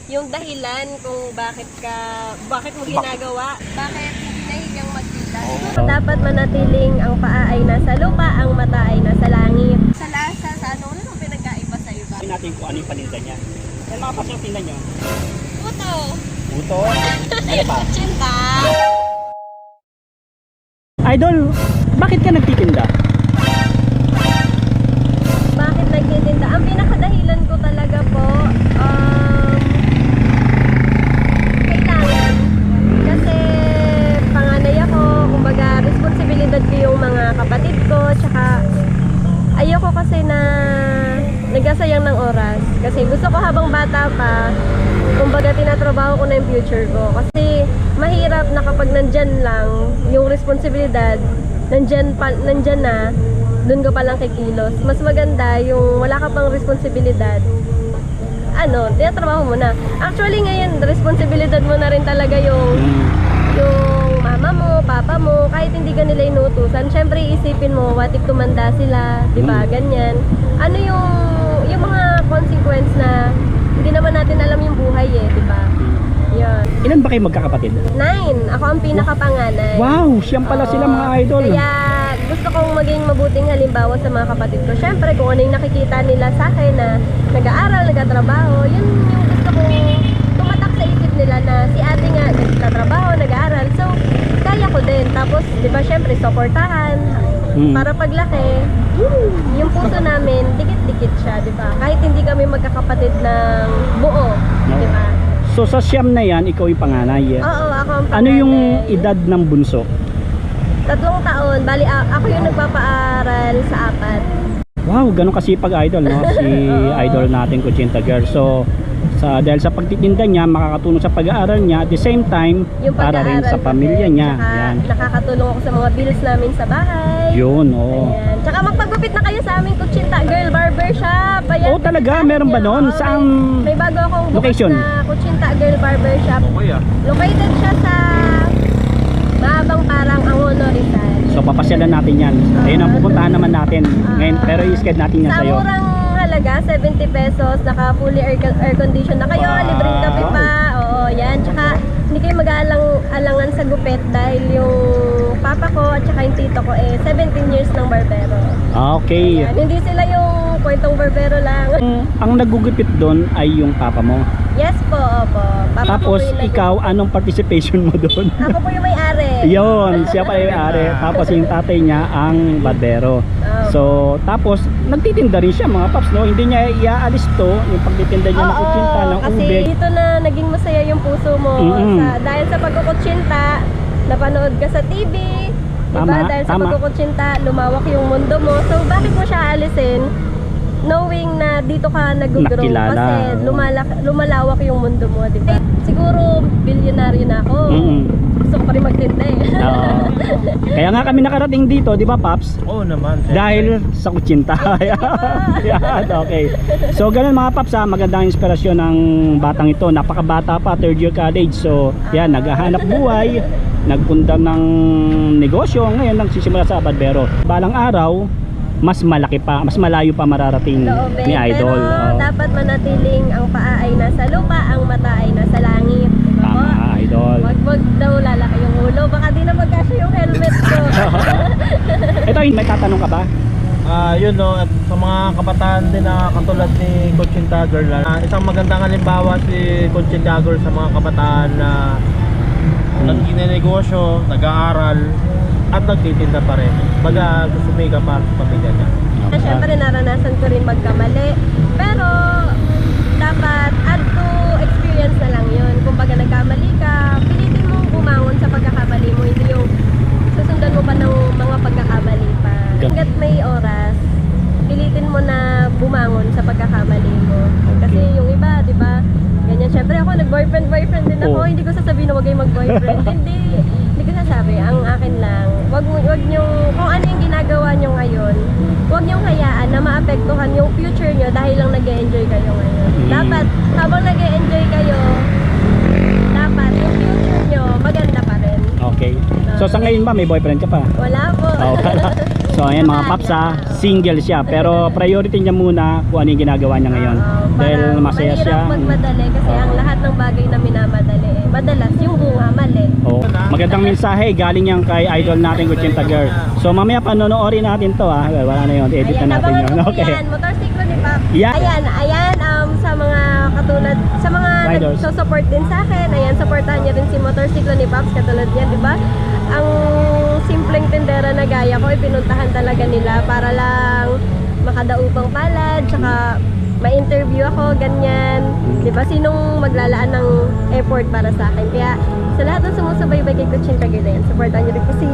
yung dahilan kung bakit mo ginagawa, bakit hindi nahigang magkita. Dapat manatiling ang paa ay nasa lupa, ang mata ay nasa langit. Sa lasa, sa ano nang pinagkaiba sa iba? Tingnan natin kung ano yung paninda niya. Yan mga paps, yung tingnan nyo. Puto! Puto? Ano pa? Kutsinta! Idol, bakit ka nagtitinda? Bakit nagtitinda? Ang pinakadahilan ko talaga po, kailangan. Kasi panganay ako, kumbaga responsibilidad ko yung mga kapatid ko, tsaka ayoko kasi na nagkasayang ng oras. Kasi gusto ko habang bata pa, kumbaga tinatrabaho ko na yung future ko. Kasi mahirap na kapag nandyan lang yung responsibilidad, nandyan na, dun ka palang kikilos. Mas maganda yung wala ka pang responsibilidad, tinatrabaho mo na. Actually ngayon, responsibilidad mo na rin talaga yung mama mo, papa mo, kahit hindi ka nila inutusan. Syempre iisipin mo, what if tumanda sila, di ba? Ganyan. Ano yung mga consequence na hindi naman natin alam yung buhay di ba? Yun. Ilan ba kayo magkakapatid? 9. Ako ang pinakapanganay. Wow, siyang pala sila mga idol. Kaya gusto kong maging mabuting halimbawa sa mga kapatid ko. Syempre, kung ano yung nakikita nila sa akin na nag-aaral, nagtatrabaho, yun yung gusto kong tumatak sa isip nila na si ate nga nagtatrabaho, nag-aaral. So, kaya ko din. Tapos, di ba, syempre, supportahan. Para paglaki, yung puso namin, dikit-dikit siya, di ba? Kahit hindi kami magkakapatid ng buo, di ba? So sa siyam na yan, ikaw yung panganay. Oo, ako ang panganay. Ano yung edad ng bunso? 3 taon. Bali, ako yung nagpapaaral sa 4. Wow, ganun kasipag idol, no? Si idol natin, Kutsinta Girl. So, dahil sa pagtitinda niya, makakatulong sa pag-aaral niya. At the same time, Yung para rin sa pamilya niya. Tsaka, Yan. nakakatulong ako sa mga bills namin sa bahay. Yun, oo. Ayan. Tsaka magpagupit na kayo sa aming Kutsinta Girl Barbershop. Ayan, Oo, talaga? Meron ba nun? Oo, Saan may bago akong bukas location? na Kutsinta Girl Barbershop. Located siya sa Mahabang Parang, Angono, Rizal. So, papasyalan natin yan. Ayun ang pupuntahan naman natin. Ngayon, pero i-schedule natin yan Sa sa'yo. murang halaga, 70 pesos, naka fully air condition na kayo, libreng kape pa. Oo, yan. Tsaka hindi kayo mag-aalangan sa gupit dahil yung papa ko at tsaka yung tito ko 17 years ng barbero. Okay. Yan. Hindi sila yung kwentong barbero lang. Ang nagugupit doon ay yung papa mo. Yes po, opo. Papa Tapos ko po yung ikaw, anong participation mo doon? Ako po yung may-ari. Yun, siya pala yung ari. Tapos yung tatay niya ang barbero. So, tapos nagtitinda rin siya mga paps, no? Hindi niya iaalis to, yung pagtitinda niya ng kutsinta, ng kasi ubig. dito na naging masaya yung puso mo. Dahil sa pagkukutsinta, napanood ka sa TV. Diba? Tama, Dahil sa tama. pagkukutsinta, lumawak yung mundo mo. So, bakit mo siya alisin? Knowing na dito ka nag-grow. Nakilala. Kasi lumalawak yung mundo mo, diba? Siguro, bilyonaryo na ako. Gusto ko pa rin magtinda Oo. Kaya nga kami nakarating dito, di ba Paps? Oo naman. Dahil sa kutsinta. Yan, okay. So ganun mga Paps, magandang inspirasyon ng batang ito. Napakabata pa, 3rd year college. So yan, naghahanap buhay, nagpunta ng negosyo, ngayon nagsisimula sa barbero. Balang araw, mas malaki pa, mas malayo pa mararating ni Idol. Pero dapat manatiling ang paa ay nasa lupa, ang mata ay nasa langit. Tama, Idol. Wag daw lalaki yung ulo, baka di na magkasya yung helmet ko. Ito, may tatanong ka ba? Yun no, at sa mga kabataan din na katulad ni Kutsinta Girl, isang magandang halimbawa si Kutsinta Girl sa mga kabataan na nagninegosyo, nag-aaral at nagtitinda pa rin. Baga sumika pa sa pamilya niya. Siyempre naranasan ko rin magkamali, pero dapat add to experience na lang yun. Kung baga nagkamali ka, pilitin mong bumangon sa pagkakamali mo, hindi yung susundan mo pa ng mga pagkakamali pa. Hanggat may oras, pilitin mo na bumangon sa pagkakamali mo. Kasi yung iba, di ba? Ganyan, syempre ako nag-boyfriend din ako, hindi ko sasabihin na wag kayong mag-boyfriend. Hindi ko sasabi, ang akin lang, wag nyo, kung ano yung ginagawa nyo ngayon, wag nyo hayaan na maapektuhan yung future nyo dahil lang nag-e-enjoy kayo ngayon. Dapat, habang nag-e-enjoy kayo, dapat yung future nyo, maganda pa rin. Okay. So sa ngayon ba, may boyfriend ka pa? Wala po. Oh, wala. So ayan mga Paps, single siya. Pero priority niya muna kung ano yung ginagawa niya ngayon. Dahil masaya mahirap siya. magmadali kasi ang lahat ng bagay na minamadali, madalas yung bunga mali. Oh, magandang mensahe galing yan kay idol natin Kuchinta Girl. So mamaya panonoorin natin to ha. Wala na yun, edit na natin abangan yun. mo po Okay. yan, motorsiklo ni Pop. Yeah. Ayan, sa mga katulad, sa mga Riders. nagsusupport din sa akin, ayan, supportahan niyo rin si motorsiklo ni Pops, katulad niya, di ba? Ang simpleng tindera na gaya ko, ipinuntahan talaga nila para lang makadaupang palad, tsaka ma-interview ako, ganyan. Di ba? Sinong maglalaan ng effort para sa akin? Kaya sa lahat ng sumusubaybay kay Kuchinta Girl na yan, supportahan niyo rin po si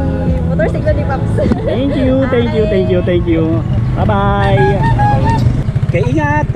motorsiklo ni Pops. Thank you. Bye-bye. Okay, ingat.